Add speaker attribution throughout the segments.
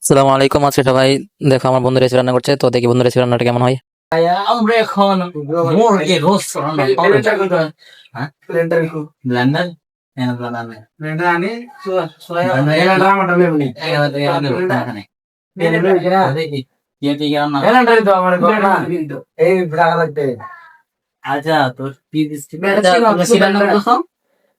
Speaker 1: আসসালামু আলাইকুম। আজকে সবাই দেখো আমার বন্ধু রেসি রান্না করছে, তো দেখি বন্ধু রেসি রান্নাটা কেমন হয়।
Speaker 2: আমরা এখন মুরগি রোস্ট রান্না করব। হ্যাঁ ব্লেন্ডার এনে ব্লেন্ডার আনি এখানে রামাটা নেবনি এখানে দেখি কি কি রান্না ব্লেন্ডার তো আমার ঘর না এই ব্রাগা লাগবে। আচ্ছা তো পিস কি রান্না করছো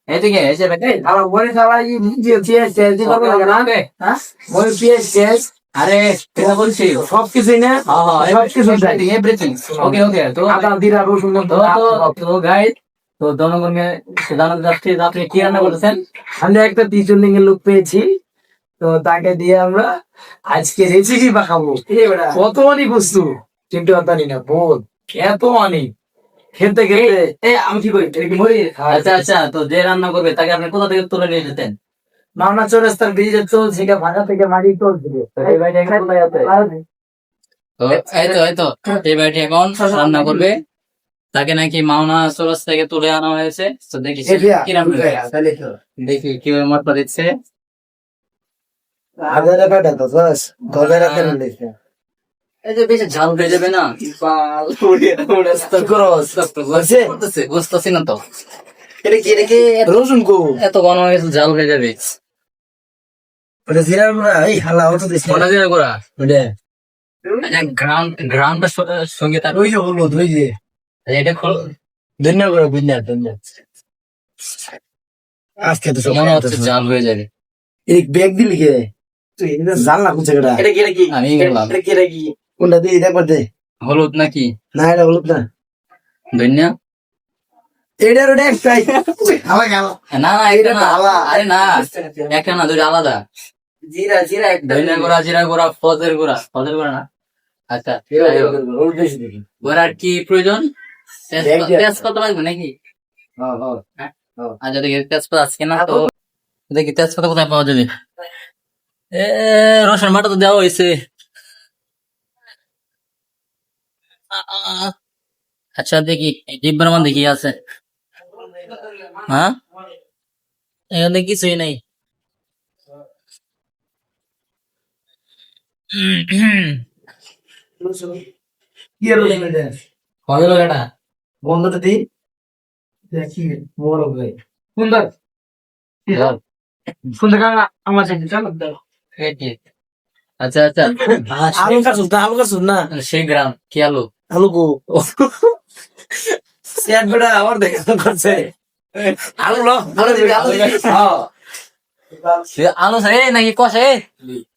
Speaker 2: এদিকে এসে বেটে আর ওরে সবাই যে পিএস টেস্ট করবে না হ্যাঁ ওই পিএস টেস্ট আরে এটা বলছি সবকিছু না সবকিছু এভরিথিং ওকে ওকে তো আদা জিরা রসুন তো তো গাইস তো জনগণকে জানাতে যাচ্ছি যে আপনি কি রান্না করেছেন।
Speaker 3: আমরা একটা টিচুনিং এর লোক পেয়েছি, তো তাকে দিয়ে আমরা আজকে রেসিপি পাকাবো। কত অনেক বস্তু চিন্তা জানি না বোধ এত অনেক খেতে খেতে
Speaker 2: আমি কি করি এটা কি মরি আচ্ছা আচ্ছা তো যে রান্না করবে তাকে আপনি কোথা থেকে তুলে নিয়ে যেতেন।
Speaker 3: মাওনা চৌরাস্তার ব্রিজের চলছে সেটা ভাড়া থেকে মারি চলছিল।
Speaker 2: এই ভাইটা এখানে কোথায় আছে? তো এই তো এই ভাইটি এখন রান্না করবে, তাকে নাকি মাওনা চৌরাস্তা থেকে তুলে আনা হয়েছে। তো দেখি সে কি রান্না করে। দেখি কিভাবে মশলা দিচ্ছে।
Speaker 3: আদারে কাটা তো বাস গলার রাখেন দেখে
Speaker 2: এই যে বেশি ঝাল হয়ে যাবে না বাল
Speaker 3: তো ক্রস আছে
Speaker 2: বুঝতেছি না তো
Speaker 3: এটা কি রসুন কো
Speaker 2: এত ঘন হয়ে গেছে, ঝাল হয়ে যাবে।
Speaker 3: ওটা জিরা গুঁড়া এই হালা অত দিস
Speaker 2: কোনটা দিয়ে করা
Speaker 3: ওটা
Speaker 2: গ্রাউন্ডের সঙ্গে তার
Speaker 3: ওই যে হলুদ ওই যে
Speaker 2: এটা খোল
Speaker 3: ধন্যা করে ধন্যা আজকে তো
Speaker 2: মনে হচ্ছে জাল হয়ে যাবে।
Speaker 3: এই ব্যাগ দিলি কে তুই এটা জাল না কুচে এটা এটা কি
Speaker 2: আমি গেলাম
Speaker 3: এটা কি কোনটা দিয়ে দেখবার দে
Speaker 2: হলুদ নাকি
Speaker 3: না এটা হলুদ না
Speaker 2: ধনিয়া
Speaker 3: এটার ওটা একটাই হালা গেল
Speaker 2: না না এটা না আরে না একটা না দুটো আলাদা।
Speaker 3: জিরা জিরা একটা
Speaker 2: ধনিয়া গুঁড়া জিরা গুঁড়া ফজের গুঁড়া না। আচ্ছা
Speaker 3: হলুদ বেশি দেখি
Speaker 2: ওর কি প্রয়োজন? তেজপাতা লাগবে নাকি?
Speaker 3: হ্যাঁ
Speaker 2: আচ্ছা দেখি তেজপাতা আজকে না তো দেখি তেজপাতা কোথায় পাওয়া যাবে। এ রসুন বাটা তো দেওয়া হয়েছে। আচ্ছা দেখি ডিব্বার মধ্যে কি আছে। হ্যাঁ এখানে কিছুই নাই।
Speaker 3: কি আর এটা
Speaker 2: কবে লাগাটা
Speaker 3: বন্ধটা দি দেখি বড় ভাই সুন্দর সুন্দর কাকা আমার সাথে চলো দাও
Speaker 2: আচ্ছা আচ্ছা
Speaker 3: আলু কাটছ না
Speaker 2: সেই গ্রাম কি আলু
Speaker 3: আলু কো সেট বড়া আর দেখে করছে আলু লো
Speaker 2: আলু দিবি হ্যাঁ আলু ছাড়ে নাকি কষে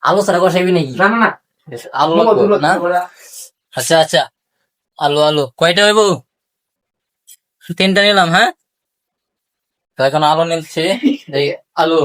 Speaker 2: আলু ছাড়া কষাইবি নাকি
Speaker 3: না না না
Speaker 2: আলু না আচ্ছা আচ্ছা আলু আলু কয়টা হইব? 3টা নিলাম। হ্যাঁ তো এখন আলু নিচ্ছি আলু